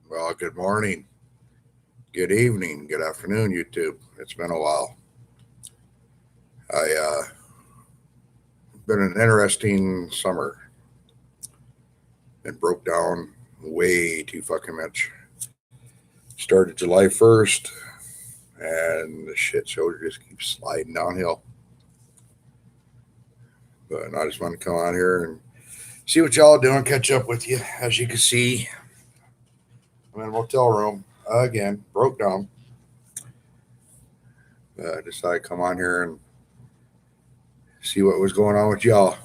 Well, good morning, good evening, good afternoon, YouTube. It's been a while. I been an interesting summer. Been broke down way too fucking much. Started July 1st, and the shit show just keeps sliding downhill. But I just want to come on here and see what y'all doing, catch up with you. As you can see, I'm in a motel room again, broke down. I decided to come on here and see what was going on with y'all.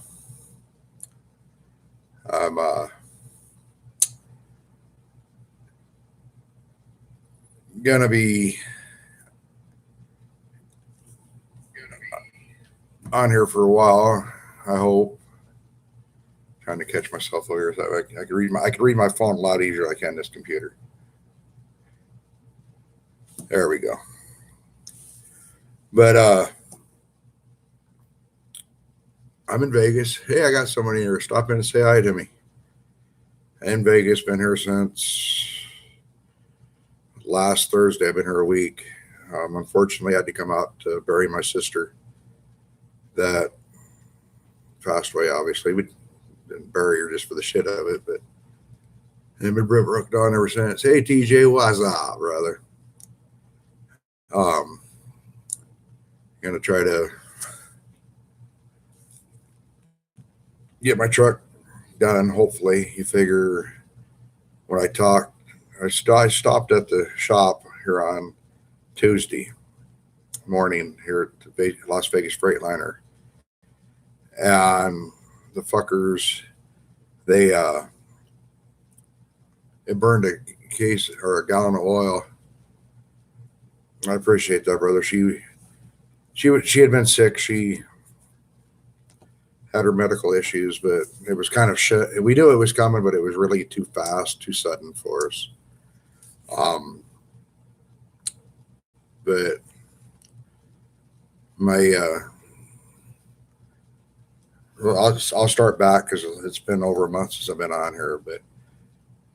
I'm gonna be on here for a while. I hope. Trying to catch myself over here. So I can read my phone a lot easier than I can this computer. There we go. But I'm in Vegas. Hey, I got somebody here. Stop in and say hi to me. In Vegas, been here since last Thursday. I've been here a week. Unfortunately, I had to come out to bury my sister that passed away. Obviously, we didn't bury her just for the shit of it, but and been broke down ever since. Hey, TJ, what's up, brother? Um, gonna try to get my truck done. Hopefully, you figure when I talked, I stopped at the shop here on Tuesday morning here at the Las Vegas Freightliner, and the fuckers they it burned a case or a gallon of oil. I appreciate that, brother. She had been sick. She had her medical issues, but it was kind of shit. We knew it was coming, but it was really too fast, too sudden for us. Um, but my well, I'll start back because it's been over a month since I've been on here. But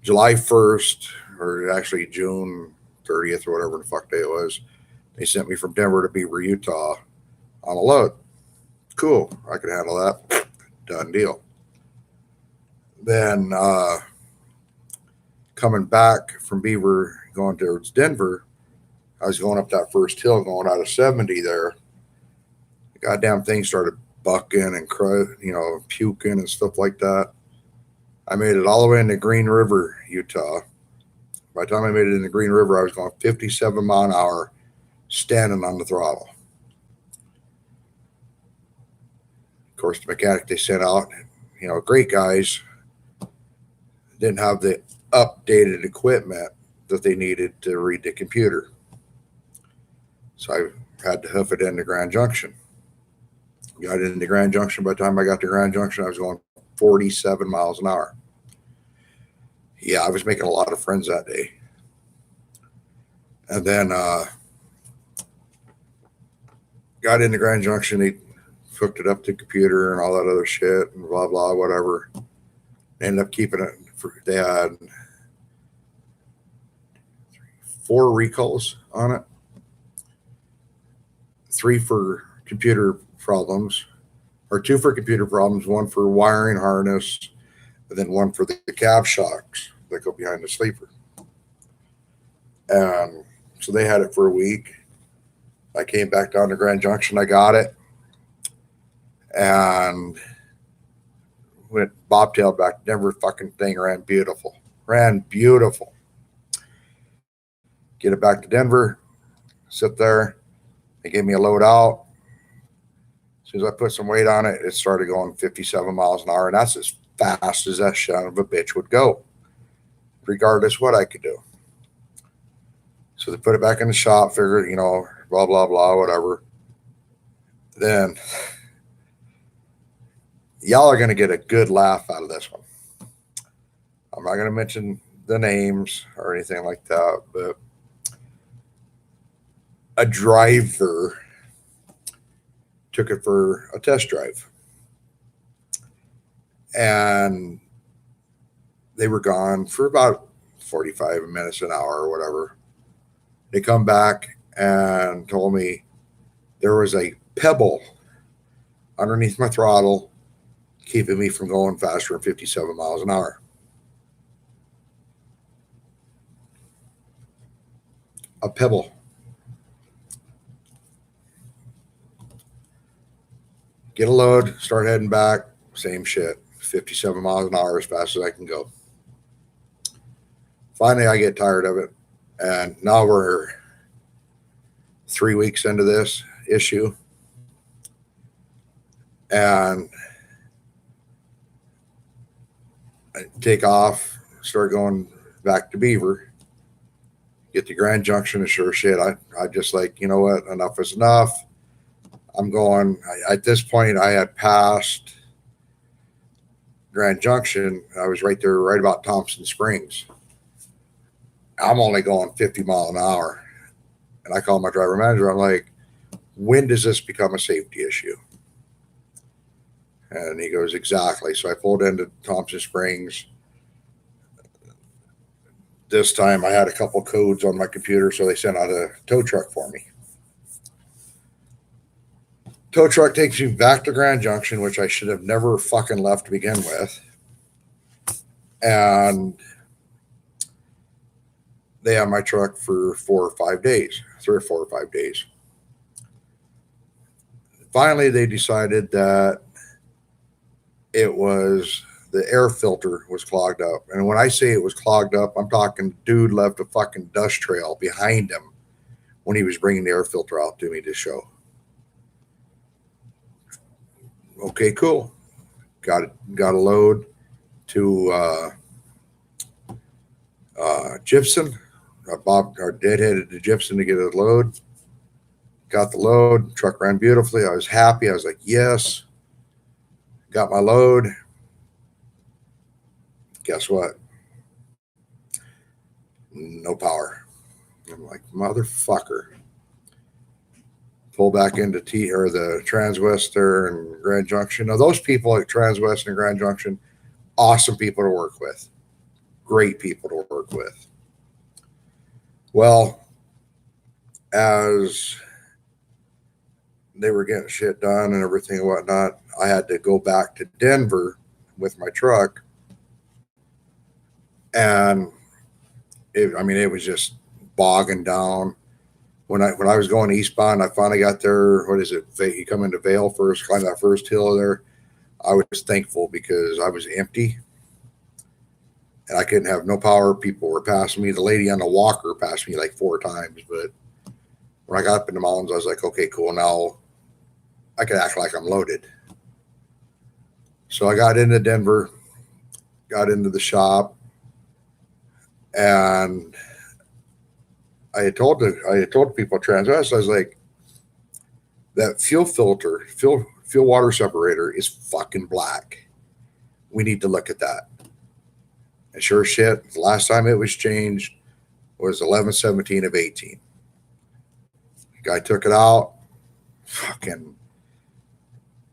July 1st, or actually June 30th, or whatever the fuck day it was, they sent me from Denver to Beaver, Utah, on a load. Cool, I could handle that. Done deal. Then coming back from Beaver, going towards Denver, I was going up that first hill, going out of 70 there. The goddamn thing started bucking and puking and stuff like that. I made it all the way into Green River, Utah. By the time I made it into Green River, I was going 57 mile an hour, standing on the throttle. Of course, the mechanic they sent out, great guys, didn't have the updated equipment that they needed to read the computer. So I had to hoof it into Grand Junction. Got into Grand Junction. By the time I got to Grand Junction, I was going 47 miles an hour. Yeah, I was making a lot of friends that day. And then got into Grand Junction. They hooked it up to the computer and all that other shit and blah, blah, whatever. Ended up keeping it. They had 4 recalls on it. 3 for computer problems, or 2 for computer problems, 1 for wiring harness, and then 1 for the cab shocks that go behind the sleeper. And so they had it for a week. I came back down to Grand Junction. I got it and went bobtailed back to Denver. Fucking thing ran beautiful. Get it back to Denver, sit there. They gave me a load out. As soon as I put some weight on it, it started going 57 miles an hour, and that's as fast as that son of a bitch would go, regardless what I could do. So they put it back in the shop, figured, blah, blah, blah, whatever. Then y'all are going to get a good laugh out of this one. I'm not going to mention the names or anything like that, but a driver took it for a test drive. And they were gone for about 45 minutes an hour or whatever. They come back and told me there was a pebble underneath my throttle keeping me from going faster than 57 miles an hour. A pebble. Get a load, start heading back, same shit. 57 miles an hour as fast as I can go. Finally, I get tired of it. And now we're 3 weeks into this issue. And I take off, start going back to Beaver, get to Grand Junction, and sure shit, I just like, you know what, enough is enough. I'm going, at this point, I had passed Grand Junction. I was right there, right about Thompson Springs. I'm only going 50 miles an hour. And I call my driver manager. I'm like, when does this become a safety issue? And he goes, exactly. So I pulled into Thompson Springs. This time I had a couple codes on my computer, so they sent out a tow truck for me. Tow truck takes me back to Grand Junction, which I should have never fucking left to begin with. And they had my truck for 4 or 5 days, 3 or 4 or 5 days. Finally, they decided that it was the air filter was clogged up. And when I say it was clogged up, I'm talking dude left a fucking dust trail behind him when he was bringing the air filter out to me to show. Okay, cool. Got a load to Gibson. Bob deadheaded to Gibson to get a load. Got the load. Truck ran beautifully. I was happy. I was like, yes. Got my load. Guess what? No power. I'm like, motherfucker. Pull back into the Transwester and Grand Junction. Now, those people at Transwest and Grand Junction, awesome people to work with. Great people to work with. Well, as they were getting shit done and everything and whatnot, I had to go back to Denver with my truck. And it was just bogging down. When I was going eastbound, I finally got there. What is it? You come into Vale first, climb that first hill there. I was thankful because I was empty and I couldn't have no power. People were passing me. The lady on the walker passed me like 4 times. But when I got up in the mountains, I was like, okay, cool. Now I could act like I'm loaded. So I got into Denver, got into the shop, and I had told people at Transwest, I was like, that fuel filter, fuel water separator is fucking black. We need to look at that. And sure shit, the last time it was changed was 11/17 of 18. The guy took it out. Fucking,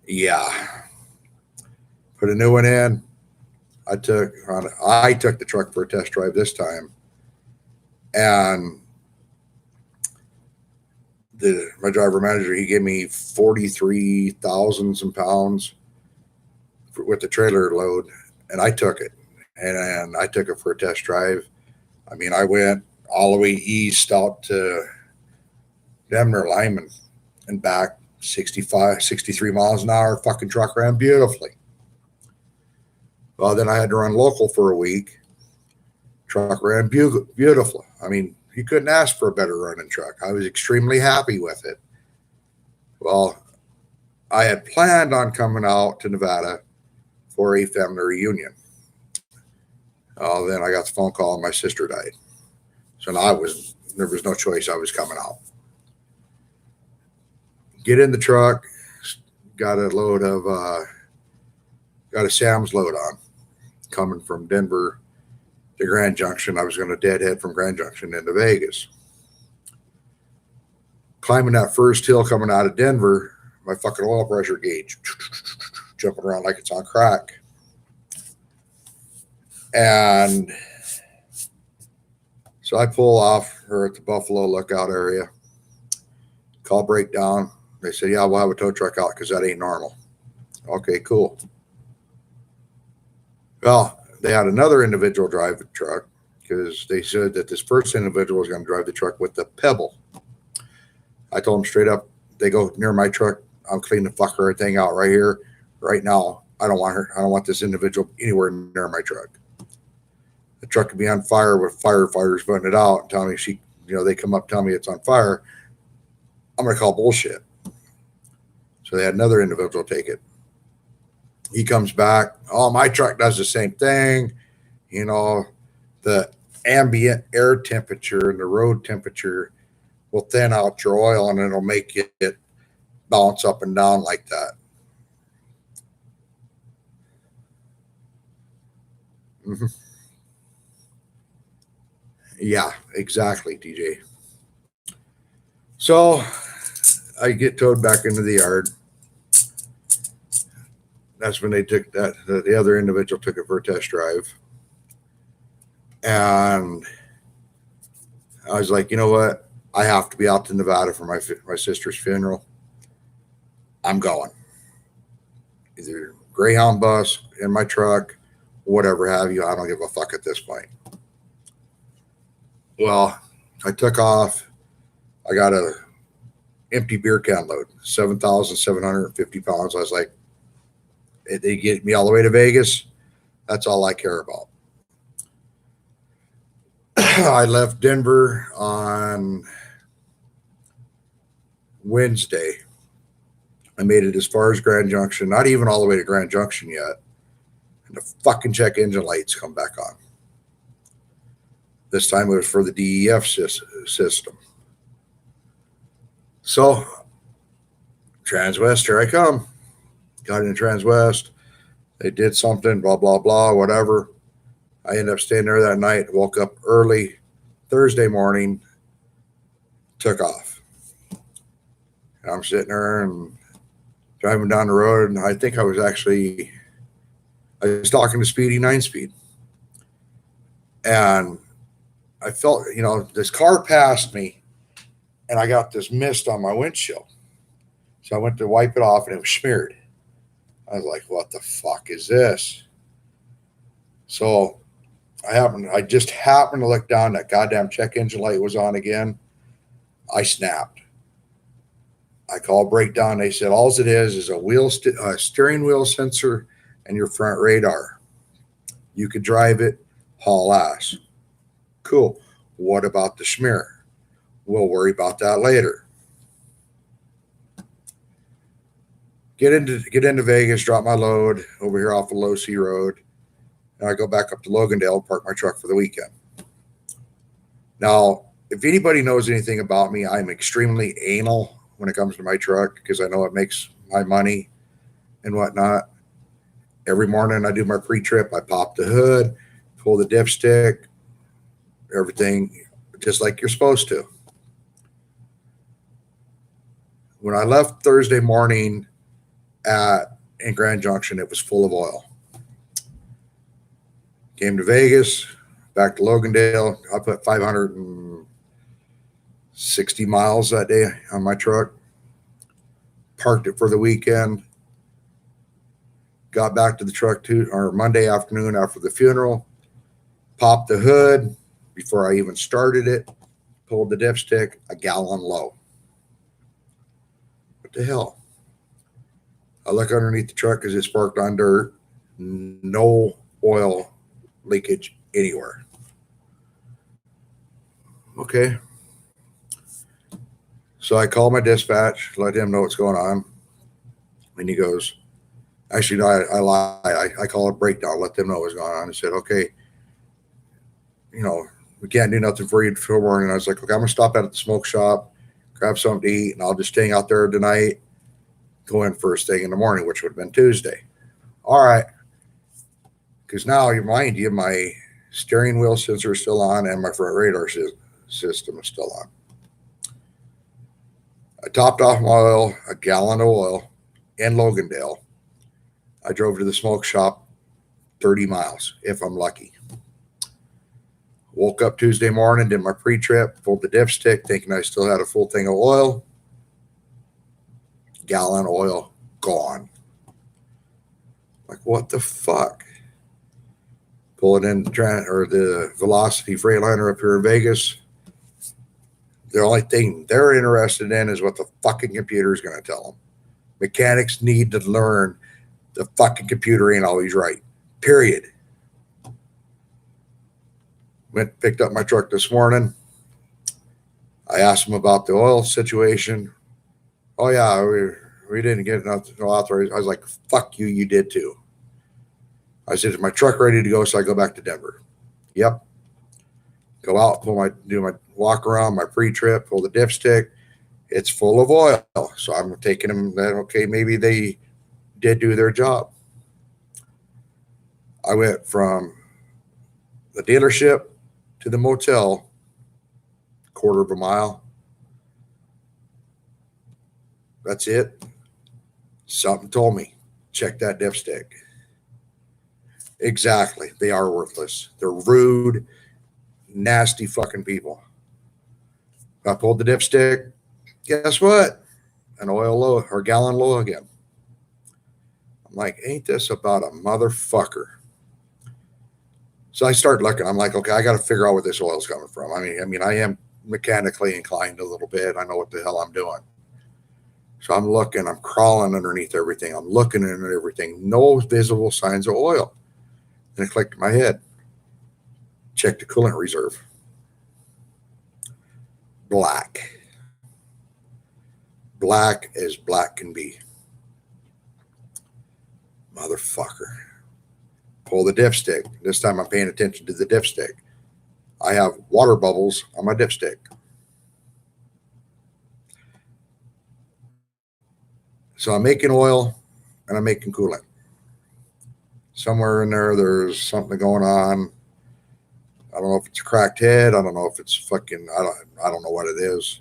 yeah. Put a new one in. I took the truck for a test drive this time. And my driver manager, he gave me 43,000 some pounds with the trailer load, and I took it. And I took it for a test drive. I mean, I went all the way east out to Denver, Lyman, and back 63 miles an hour. Fucking truck ran beautifully. Well, then I had to run local for a week. Truck ran beautiful. I mean, you couldn't ask for a better running truck. I was extremely happy with it. Well, I had planned on coming out to Nevada for a family reunion. Then I got the phone call and my sister died. So now there was no choice. I was coming out. Get in the truck, got a Sam's load on, coming from Denver to Grand Junction. I was going to deadhead from Grand Junction into Vegas. Climbing that first hill coming out of Denver, my fucking oil pressure gauge jumping around like it's on crack. And So I pull off her at the Buffalo Lookout area, call breakdown. They said, yeah, we'll have a tow truck out because that ain't normal. Okay, cool. Well, they had another individual drive the truck because they said that this first individual was going to drive the truck with the Pebble. I told them straight up, they go near my truck, I'm cleaning the fucker thing out right here, right now. I don't want her. I don't want this individual anywhere near my truck. The truck could be on fire with firefighters putting it out and telling me they come up, tell me it's on fire. I'm going to call bullshit. So they had another individual take it. He comes back. Oh, my truck does the same thing. The ambient air temperature and the road temperature will thin out your oil and it'll make it bounce up and down like that. Mm-hmm. Yeah, exactly, DJ. So I get towed back into the yard. That's when they took that. The other individual took it for a test drive. And I was like, you know what? I have to be out to Nevada for my sister's funeral. I'm going. Either Greyhound bus, in my truck, whatever have you. I don't give a fuck at this point. Well, I took off. I got a empty beer can load, 7,750 pounds. I was like, they get me all the way to Vegas. That's all I care about. I left Denver on Wednesday. I made it as far as Grand Junction, not even all the way to Grand Junction yet. And the fucking check engine lights come back on. This time it was for the DEF system. So, Transwest, here I come. Got in Transwest. They did something, blah, blah, blah, whatever. I ended up staying there that night, woke up early Thursday morning, took off. And I'm sitting there and driving down the road, and I think I was talking to Speedy 9-speed. And I felt, this car passed me, and I got this mist on my windshield. So I went to wipe it off, and it was smeared. I was like, what the fuck is this? So I just happened to look down. That goddamn check engine light was on again. I snapped. I called breakdown. They said, all it is a steering wheel sensor and your front radar. You could drive it, haul ass. Cool. What about the smear? We'll worry about that later. Get into Vegas, drop my load over here off of Low C Road. And I go back up to Logandale, park my truck for the weekend. Now, if anybody knows anything about me, I'm extremely anal when it comes to my truck because I know it makes my money and whatnot. Every morning I do my pre-trip. I pop the hood, pull the dipstick, everything just like you're supposed to. When I left Thursday morning in Grand Junction, it was full of oil. Came to Vegas, back to Logandale. I put 560 miles that day on my truck. Parked it for the weekend. Got back to the truck Monday afternoon after the funeral. Popped the hood before I even started it. Pulled the dipstick a gallon low. What the hell? I look underneath the truck because it's parked on dirt. No oil leakage anywhere. Okay. So I call my dispatch, let him know what's going on. And he goes, actually, no, I lied. I call a breakdown, let them know what's going on. I said, okay, we can't do nothing for you until morning. I was like, okay, I'm going to stop at the smoke shop, grab something to eat, and I'll just hang out there tonight, go in first thing in the morning, which would have been Tuesday. All right. Because now, mind you, my steering wheel sensor is still on and my front radar system is still on. I topped off my oil, a gallon of oil in Logandale. I drove to the smoke shop 30 miles, if I'm lucky. Woke up Tuesday morning, did my pre-trip, pulled the dipstick, thinking I still had a full thing of oil. Gallon of oil gone. Like, what the fuck? Pull it in the Velocity Freightliner up here in Vegas. The only thing they're interested in is what the fucking computer is going to tell them. Mechanics need to learn the fucking computer ain't always right. Period. Picked up my truck this morning. I asked them about the oil situation. Oh yeah, we didn't get enough authorized. I was like, fuck you, you did too. I said, is my truck ready to go? So I go back to Denver. Yep. Go out, do my walk around, my pre-trip, pull the dipstick. It's full of oil. So I'm taking them that, okay, maybe they did do their job. I went from the dealership to the motel, quarter of a mile. That's it. Something told me, check that dipstick. Exactly. They are worthless. They're rude, nasty fucking people. I pulled the dipstick. Guess what? An oil low or gallon low again. I'm like, ain't this about a motherfucker? So I start looking. I'm like, okay, I got to figure out where this oil's coming from. I mean, I am mechanically inclined a little bit. I know what the hell I'm doing. So I'm looking. I'm crawling underneath everything. I'm looking at everything. No visible signs of oil. And it clicked in my head. Check the coolant reserve. Black. Black as black can be. Motherfucker. Pull the dipstick. This time I'm paying attention to the dipstick. I have water bubbles on my dipstick. So I'm making oil and I'm making coolant. Somewhere in there, there's something going on. I don't know if it's a cracked head. I don't know if it's fucking, I don't know what it is.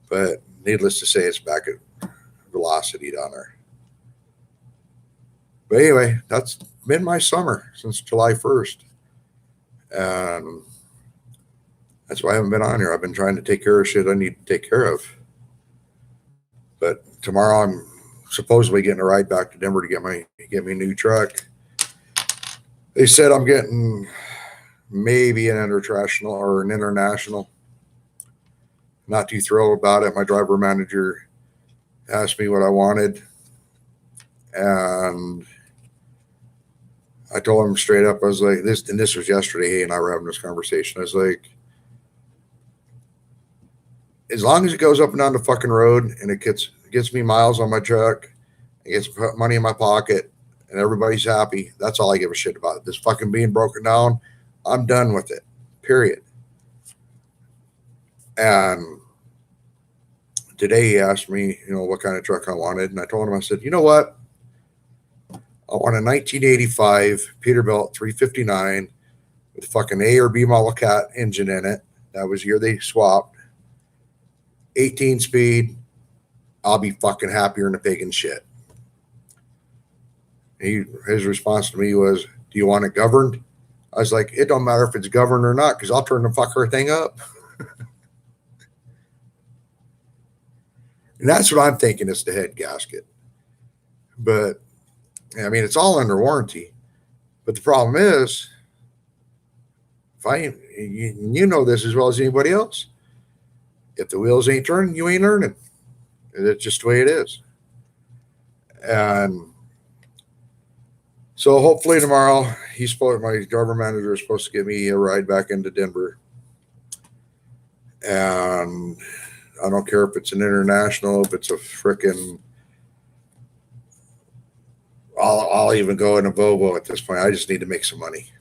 But needless to say, it's back at Velocity down there. But anyway, that's been my summer since July 1st. And that's why I haven't been on here. I've been trying to take care of shit I need to take care of. But tomorrow I'm supposedly getting a ride back to Denver to get me a new truck. They said I'm getting maybe an international or an international. Not too thrilled about it. My driver manager asked me what I wanted. And I told him straight up, I was like, this was yesterday, he and I were having this conversation. I was like, as long as it goes up and down the fucking road and it gets me miles on my truck, it gets money in my pocket, and everybody's happy, that's all I give a shit about. This fucking being broken down, I'm done with it. Period. And today he asked me, what kind of truck I wanted, and I told him, I said, you know what? I want a 1985 Peterbilt 359 with a fucking A or B model cat engine in it. That was the year they swapped. 18 speed. I'll be fucking happier than a pig in shit. His response to me was, do you want it governed? I was like, it don't matter if it's governed or not, because I'll turn the fucker thing up. And that's what I'm thinking is the head gasket. But I mean, it's all under warranty. But the problem is, you know this as well as anybody else. If the wheels ain't turning, you ain't earning. It's just the way it is. And so hopefully tomorrow, my driver manager is supposed to give me a ride back into Denver. And I don't care if it's an international, if it's a frickin', I'll even go in a Volvo at this point. I just need to make some money.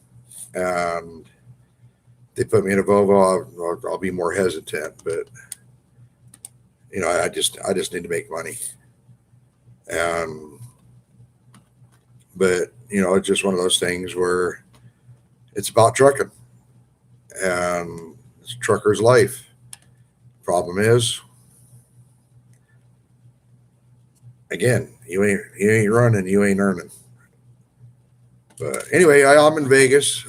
And they put me in a Volvo, I'll be more hesitant, but I just need to make money. But it's just one of those things where it's about trucking, and it's trucker's life. Problem is, again, you ain't running, you ain't earning. But anyway, I'm in Vegas.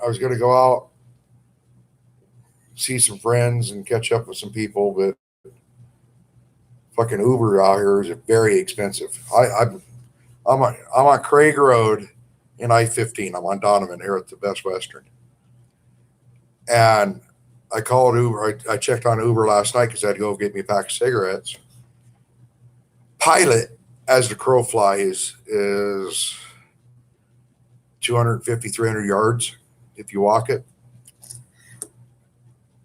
I was going to go out, see some friends, and catch up with some people, but fucking Uber out here is very expensive. I'm on Craig Road in I-15. I'm on Donovan here at the Best Western, and I called Uber. I checked on Uber last night because I had to go get me a pack of cigarettes. Pilot, as the crow flies, is 250, 300 yards if you walk it.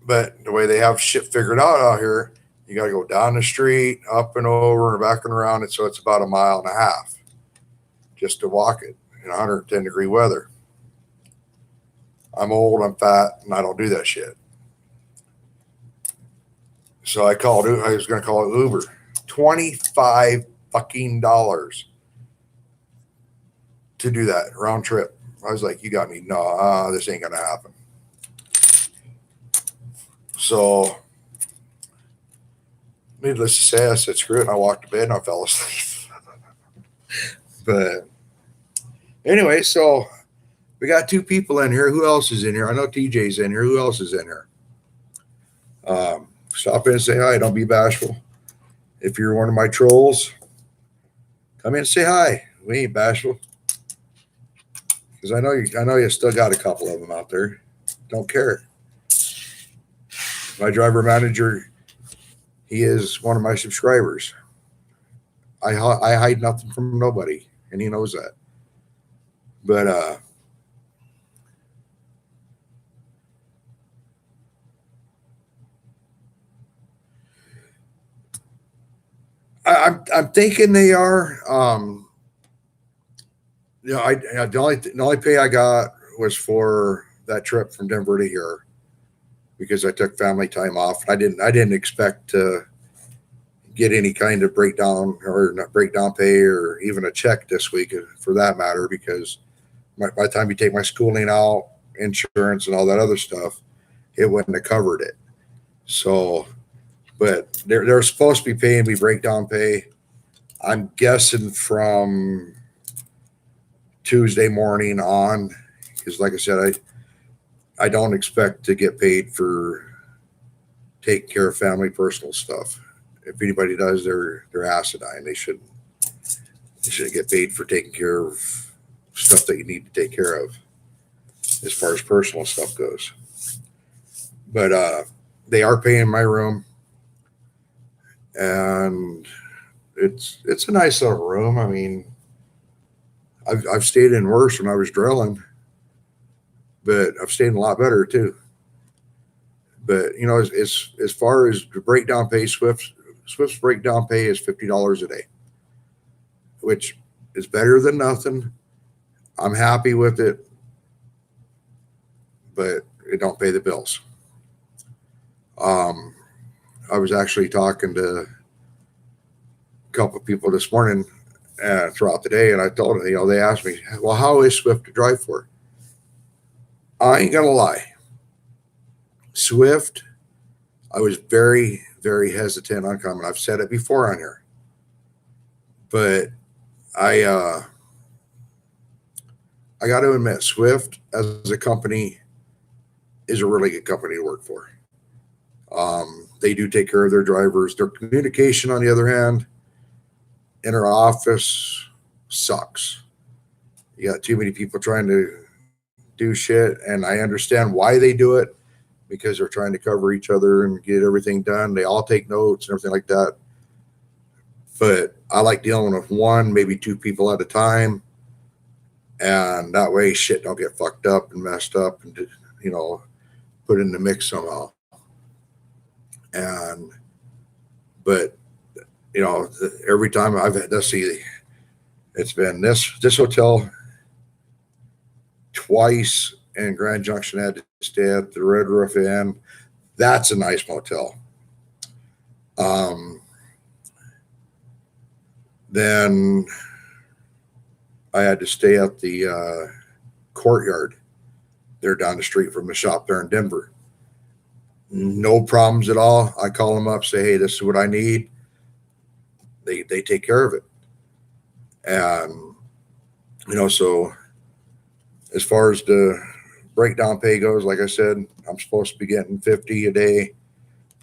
But the way they have shit figured out here, you got to go down the street, up and over, and back and around it. So it's about a mile and a half just to walk it in 110-degree weather. I'm old, I'm fat, and I don't do that shit. So I was going to call it Uber. $25 fucking dollars to do that round trip. I was like, you got me. No, this ain't going to happen. So, needless to say, I said, screw it. And I walked to bed and I fell asleep. But anyway, so we got 2 people in here. Who else is in here? I know TJ's in here. Who else is in here? Stop in and say hi. Don't be bashful. If you're one of my trolls, come in and say hi. We ain't bashful. Because I know you still got a couple of them out there. Don't care. My driver manager, he is one of my subscribers. I hide nothing from nobody, and he knows that. But I'm thinking they are. The only pay I got was for that trip from Denver to here, because I took family time off. I didn't expect to get any kind of breakdown or not breakdown pay or even a check this week, for that matter, because by the time you take my schooling out, insurance, and all that other stuff, it wouldn't have covered it. So, but they're supposed to be paying me breakdown pay. I'm guessing from Tuesday morning on, because like I said, I don't expect to get paid for taking care of family personal stuff. If anybody does, they're asinine. They shouldn't get paid for taking care of stuff that you need to take care of as far as personal stuff goes. But they are paying my room, and it's a nice little room. I mean, I've stayed in worse when I was drilling, but I've stayed in a lot better too. But you know, as far as the breakdown pay, Swift's breakdown pay is $50 a day, which is better than nothing. I'm happy with it, but it don't pay the bills. I was actually talking to a couple of people this morning throughout the day, and I told them, you know, they asked me, well, how is Swift to drive for? I ain't gonna lie. Swift, I was very, very hesitant on coming. I've said it before on here, but I got to admit, Swift as a company is a really good company to work for. They do take care of their drivers. Their communication, on the other hand, in our office sucks. You got too many people trying to do shit, and I understand why they do it, because they're trying to cover each other and get everything done. They all take notes and everything like that. But I like dealing with 1, maybe 2 people at a time, and that way shit don't get fucked up and messed up and, you know, put in the mix somehow. But you know, every time let's see, it's been this hotel twice in Grand Junction. I had to stay at the Red Roof Inn. That's a nice motel. Then I had to stay at the Courtyard. They're down the street from the shop there in Denver. No problems at all. I call them up, say, hey, this is what I need. They take care of it. And, you know, so as far as the breakdown pay goes, like I said, I'm supposed to be getting 50 a day,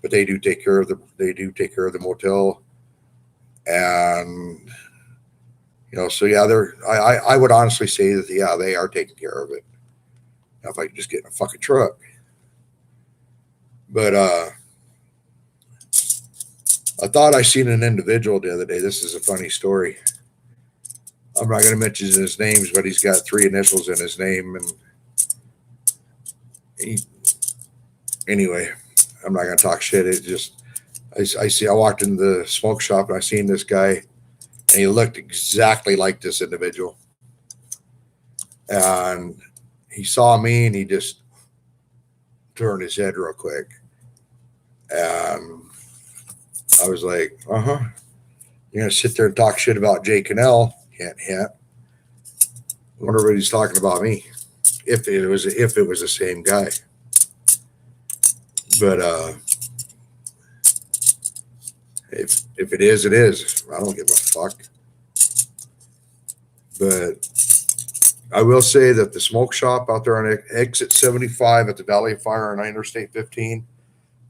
but they do take care of the motel. And so yeah, I would honestly say that yeah, they are taking care of it. Now, if I could just get in a fucking truck. But I thought I seen an individual the other day. This is a funny story. I'm not going to mention his names, but he's got 3 initials in his name. And anyway, I'm not going to talk shit. It just, I walked in the smoke shop and I seen this guy, and he looked exactly like this individual. And he saw me and he just turned his head real quick. And I was like, you're going to sit there and talk shit about Jay Cannell. Hint, hint. I wonder what he's talking about me. If it was the same guy. But if it is, it is. I don't give a fuck. But I will say that the smoke shop out there on exit 75 at the Valley of Fire on Interstate 15,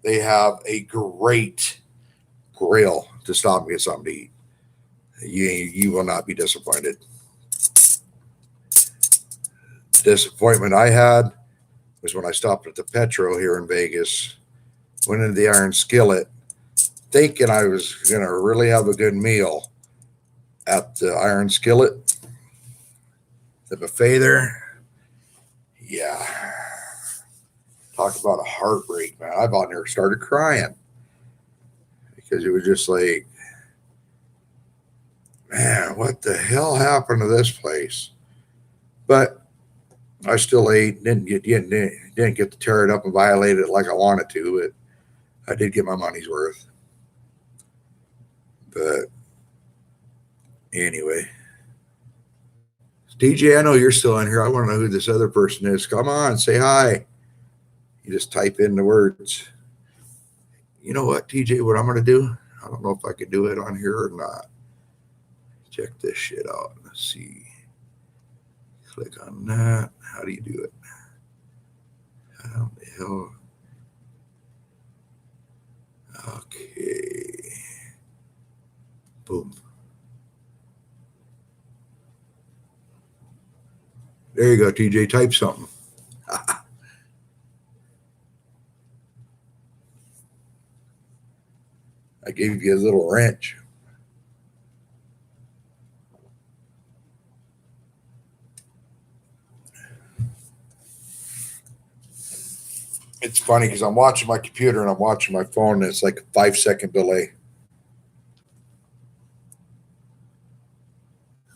they have a great grill to stop and get something to eat. You will not be disappointed. The disappointment I had was when I stopped at the Petro here in Vegas, went into the Iron Skillet, thinking I was going to really have a good meal at the Iron Skillet. The buffet there, yeah. Talk about a heartbreak, man. I about near started crying because it was just like, man, what the hell happened to this place? But I still ate, didn't get to tear it up and violate it like I wanted to, but I did get my money's worth. But anyway. DJ, I know you're still in here. I want to know who this other person is. Come on, say hi. You just type in the words. You know what, TJ, what I'm going to do? I don't know if I can do it on here or not. Check this shit out. Let's see. Click on that. How do you do it? How the hell? Okay. Boom. There you go, TJ. Type something. I gave you a little wrench. It's funny because I'm watching my computer and I'm watching my phone, and it's like a 5-second delay.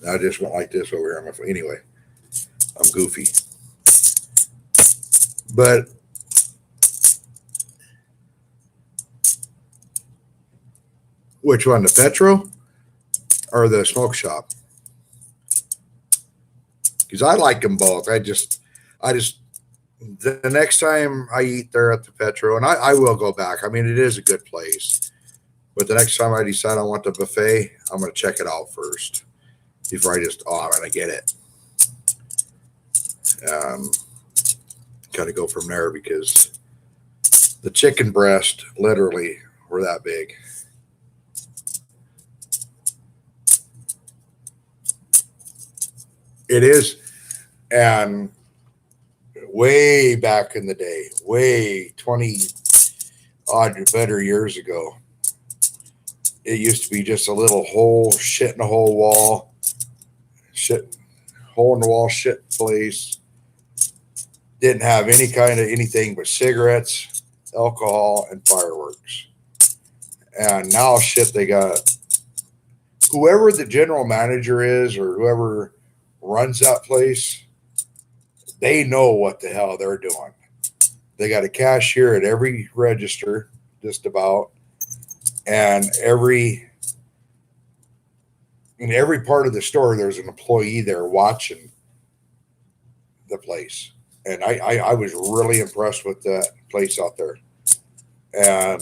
I just went like this over here on my phone. Anyway, I'm goofy. But which one, the Petro or the smoke shop? Because I like them both. I just the next time I eat there at the Petro, and I will go back. I mean, it is a good place. But the next time I decide I want the buffet, I'm going to check it out first before I just, I'm going to get it. Got to go from there because the chicken breast literally were that big. It is. And way back in the day, way 20 odd better years ago, it used to be just a little hole, shit in a hole wall, shit, hole in the wall, shit place. Didn't have any kind of anything but cigarettes, alcohol, and fireworks. And now shit, they got whoever the general manager is or whoever runs that place, they know what the hell they're doing. They got a cashier at every register, just about, and in every part of the store, there's an employee there watching the place. And I was really impressed with that place out there. And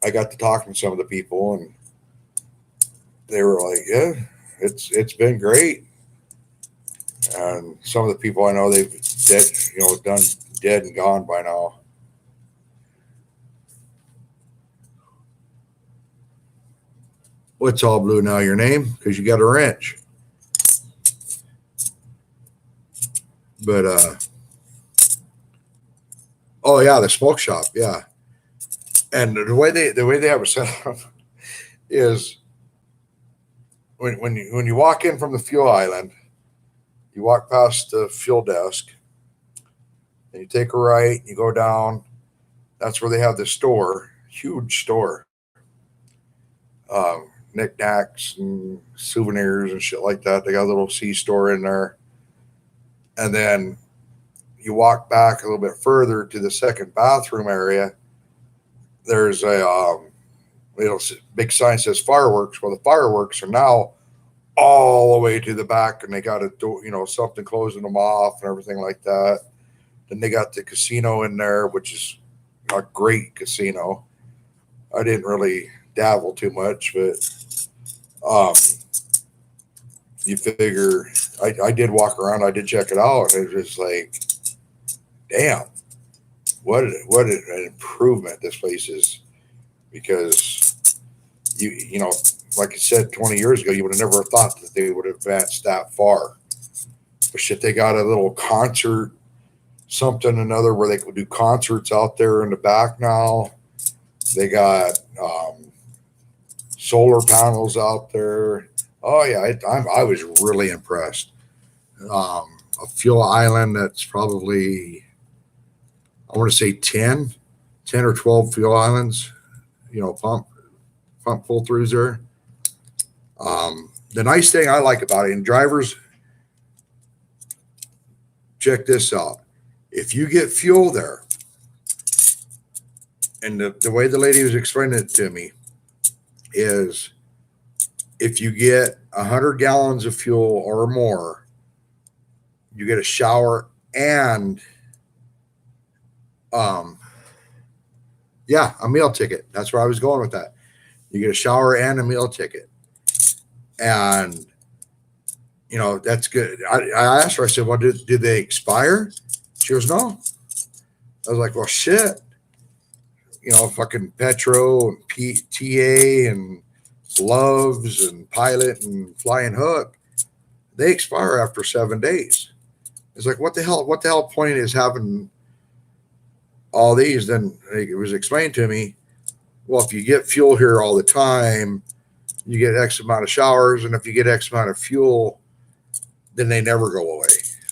I got to talking to some of the people, and they were like, yeah, it's been great. And some of the people I know, they've dead, done, dead and gone by now. What's all blue now? Your name? Because you got a wrench. But oh yeah, the smoke shop, yeah. And the way they have it set up is when you walk in from the fuel island, you walk past the fuel desk, and you take a right, you go down. That's where they have the store, huge store, knickknacks and souvenirs and shit like that. They got a little C store in there, and then you walk back a little bit further to the second bathroom area. There's a big sign says fireworks. Well, the fireworks are now all the way to the back, and they got a door, something closing them off and everything like that. Then they got the casino in there, which is a great casino. I didn't really dabble too much, but you figure I did walk around. I did check it out. And it was just like, damn, what an improvement this place is. Because like I said, 20 years ago, you would have never thought that they would have advanced that far. But shit, they got a little concert, something or another, where they could do concerts out there in the back now. They got solar panels out there. Oh yeah, I was really impressed. A fuel island that's probably, I want to say 10 or 12 fuel islands, pump pull throughs there. The nice thing I like about it, and drivers, check this out. If you get fuel there, and the way the lady was explaining it to me is, if you get 100 gallons of fuel or more, you get a shower and a meal ticket. That's where I was going with that. You get a shower and a meal ticket. And, that's good. I asked her, I said, well, did they expire? She goes, no. I was like, well, shit. Fucking Petro and TA and Loves and Pilot and Flying Hook, they expire after 7 days. It's like, what the hell point is having all these? Then it was explained to me, well, if you get fuel here all the time, you get X amount of showers, and if you get X amount of fuel, then they never go away.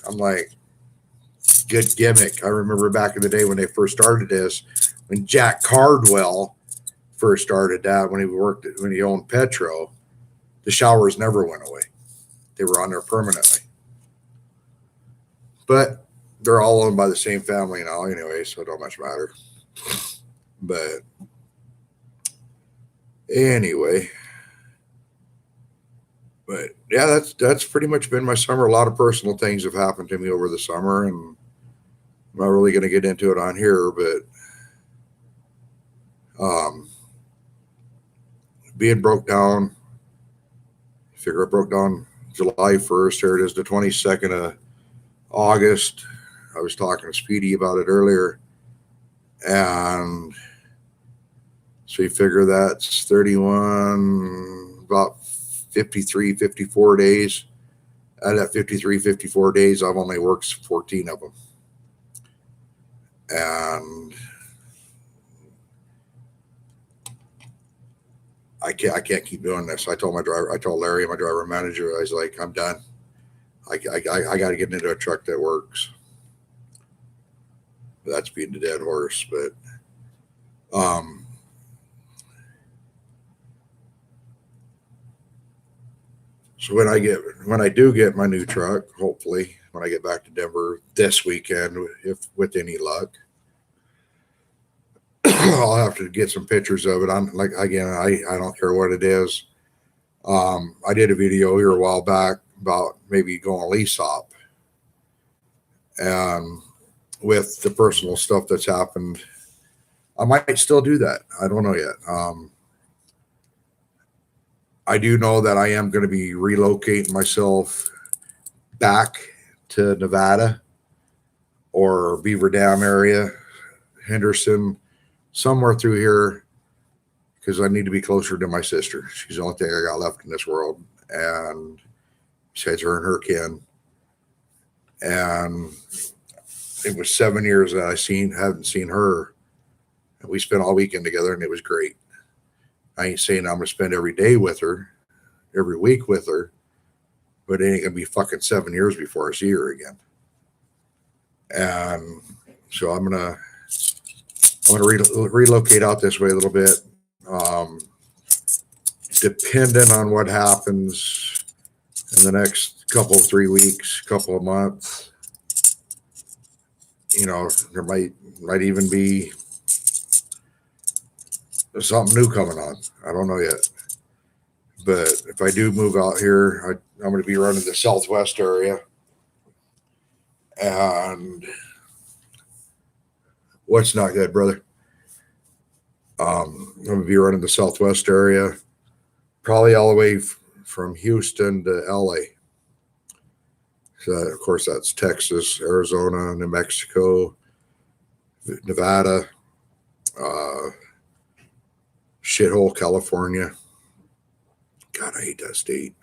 I'm like, good gimmick. I remember back in the day when they first started this, when Jack Cardwell first started that, when he owned Petro, the showers never went away. They were on there permanently. But they're all owned by the same family now anyway, so it don't much matter. But anyway, but yeah, that's pretty much been my summer. A lot of personal things have happened to me over the summer, and I'm not really going to get into it on here, but being broke down, figure I broke down July 1st. Here it is, the 22nd of August. I was talking to Speedy about it earlier, and so you figure that's 31, about 53, 54 days. Out of that 53, 54 days, I've only worked 14 of them. And I can't keep doing this. I told Larry, my driver manager, I was like, I'm done. I got to get into a truck that works. That's being the dead horse. But so when I do get my new truck, hopefully when I get back to Denver this weekend, if with any luck, I'll have to get some pictures of it. I'm like, again, I don't care what it is. I did a video here a while back about maybe going lease op, and with the personal stuff that's happened, I might still do that. I don't know yet. I do know that I am going to be relocating myself back to Nevada. or Beaver Dam area, Henderson, somewhere through here, because I need to be closer to my sister. She's the only thing I got left in this world, and besides her and her kin. And it was 7 years that haven't seen her. And we spent all weekend together, and it was great. I ain't saying I'm gonna spend every day with her, every week with her, but it ain't gonna be fucking 7 years before I see her again. And so I'm gonna relocate out this way a little bit. Depending on what happens in the next 3 weeks, couple of months, there might even be something new coming on. I don't know yet. But if I do move out here, I'm going to be running the Southwest area. And what's not good, brother? I'm going to be running the Southwest area, probably all the way from Houston to LA. So, of course, that's Texas, Arizona, New Mexico, Nevada, shithole California. God, I hate that state.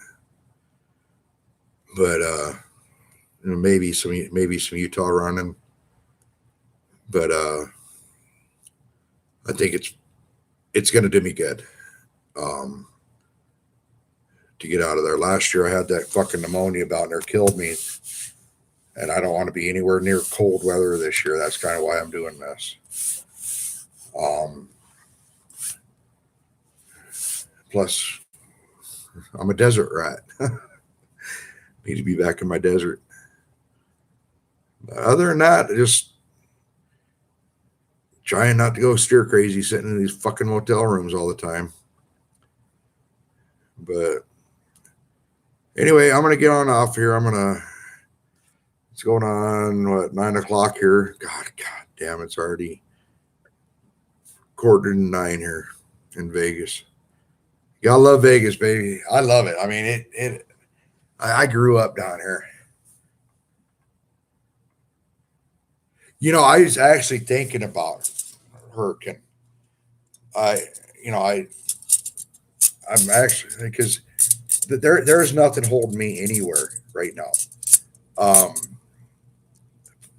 But maybe some Utah running. But I think it's going to do me good to get out of there. Last year I had that fucking pneumonia about there, killed me, and I don't want to be anywhere near cold weather this year. That's kind of why I'm doing this. Plus, I'm a desert rat. Need to be back in my desert. But other than that, just trying not to go stir crazy, sitting in these fucking motel rooms all the time. But anyway, I'm gonna get on off here. It's going on 9 o'clock here. God damn, it's already 8:45 here in Vegas. You gotta love Vegas, baby. I love it. I mean, I grew up down here. I was actually thinking about Hurricane. I'm actually, because there's nothing holding me anywhere right now.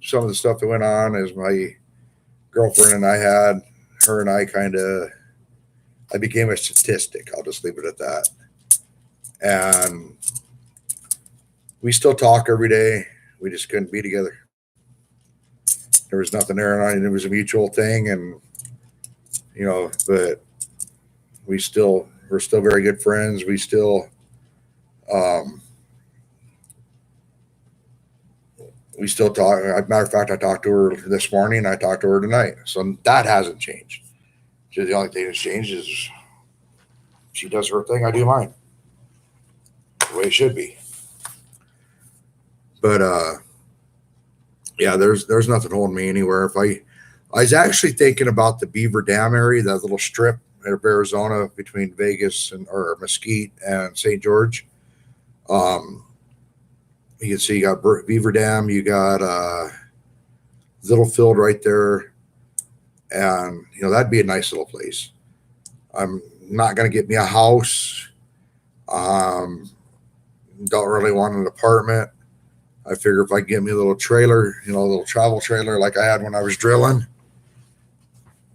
Some of the stuff that went on is my girlfriend and I had, her and I I became a statistic. I'll just leave it at that. And we still talk every day. We just couldn't be together. There was nothing there, and it was a mutual thing. And, but we're still very good friends. We still, talk. As a matter of fact, I talked to her this morning. I talked to her tonight. So that hasn't changed. The only thing that's changed is she does her thing, I do mine. The way it should be. But yeah, there's nothing holding me anywhere. I was actually thinking about the Beaver Dam area, that little strip of Arizona between Vegas or Mesquite and St. George. You can see you got Beaver Dam, you got Littlefield right there, and that'd be a nice little place. I'm not gonna get me a house. Don't really want an apartment. I figure if I get me a little trailer, a little travel trailer like I had when I was drilling,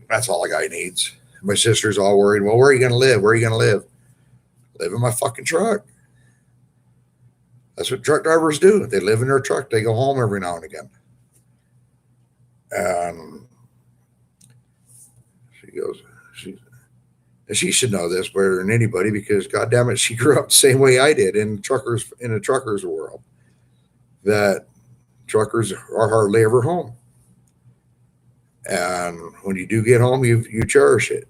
that's all a guy needs. My sister's all worried, well, where are you going to live? Where are you going to live? Live in my fucking truck. That's what truck drivers do. They live in their truck. They go home every now and again. And she should know this better than anybody, because God damn it, she grew up the same way I did in a trucker's world. That truckers are hardly ever home. And when you do get home, you cherish it.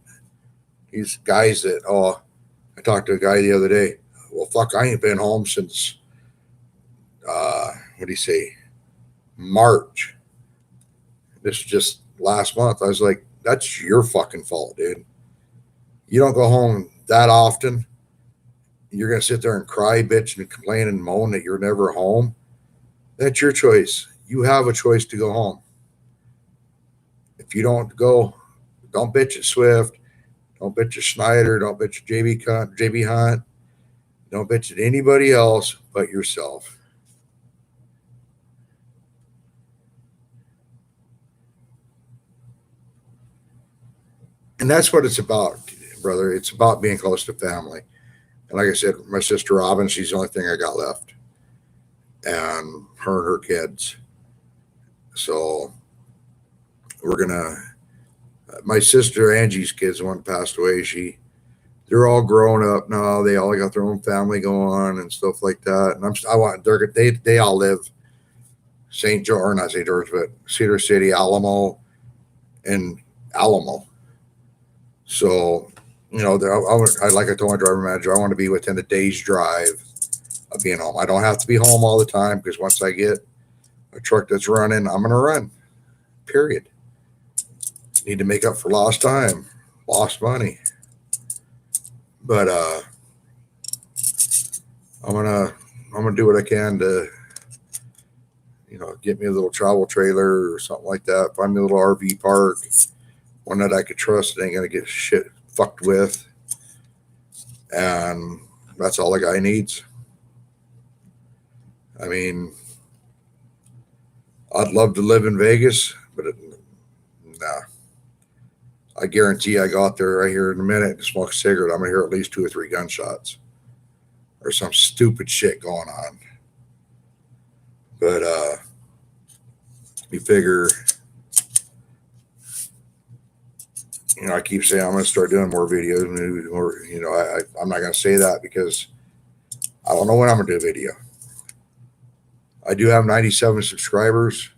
These guys that, I talked to a guy the other day. Well, fuck, I ain't been home since, March. This is just last month. I was like, that's your fucking fault, dude. You don't go home that often. You're going to sit there and cry, bitch, and complain and moan that you're never home. That's your choice. you have a choice to go home. If you don't go, don't bitch at Swift, don't bitch at Schneider, don't bitch at JB Hunt, don't bitch at anybody else but yourself. And that's what it's about, brother. It's about being close to family. And like I said, my sister Robin, she's the only thing I got left. And her kids. So we're gonna my sister Angie's kids, one passed away, they're all grown up now. They all got their own family going and stuff like that. And they all live St. George, or not St. George, but Cedar City, Alamo, and Alamo. So, like I told my driver manager, I want to be within a day's drive of being home. I don't have to be home all the time because once I get a truck that's running, I'm going to run. Period. Need to make up for lost time, lost money. But I'm gonna do what I can to, get me a little travel trailer or something like that. Find me a little RV park, one that I could trust that ain't gonna get shit fucked with. And that's all a guy needs. I mean, I'd love to live in Vegas, but nah. I guarantee I go out there right here in a minute and smoke a cigarette, I'm gonna hear at least 2 or 3 gunshots or some stupid shit going on. But you figure, I keep saying I'm gonna start doing more videos, or I'm not gonna say that because I don't know when I'm gonna do a video. I do have 97 subscribers.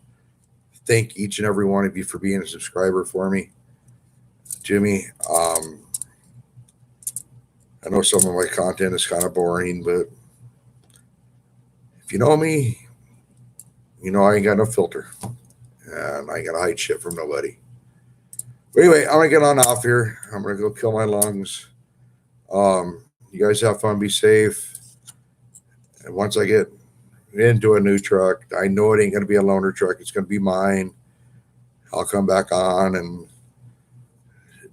Thank each and every one of you for being a subscriber for me. Jimmy, I know some of my content is kind of boring, but if you know me, I ain't got no filter. And I ain't got to hide shit from nobody. But anyway, I'm going to get on off here. I'm going to go kill my lungs. You guys have fun. Be safe. And once I get into a new truck, I know it ain't going to be a loaner truck. It's going to be mine. I'll come back on and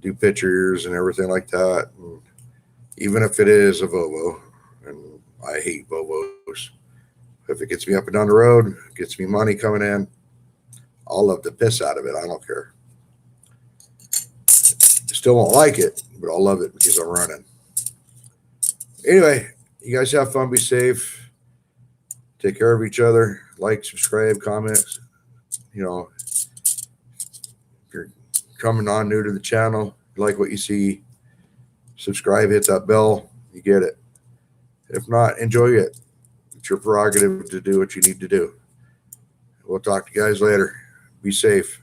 do pictures and everything like that. And even if it is a Volvo, and I hate Volvos, if it gets me up and down the road, gets me money coming in, I'll love the piss out of it. I don't care. Still won't like it, but I'll love it because I'm running. Anyway, you guys have fun. Be safe. Take care of each other. Like, subscribe, comments. If you're coming on new to the channel, like what you see, subscribe, hit that bell. You get it. If not, enjoy it. It's your prerogative to do what you need to do. We'll talk to you guys later. Be safe.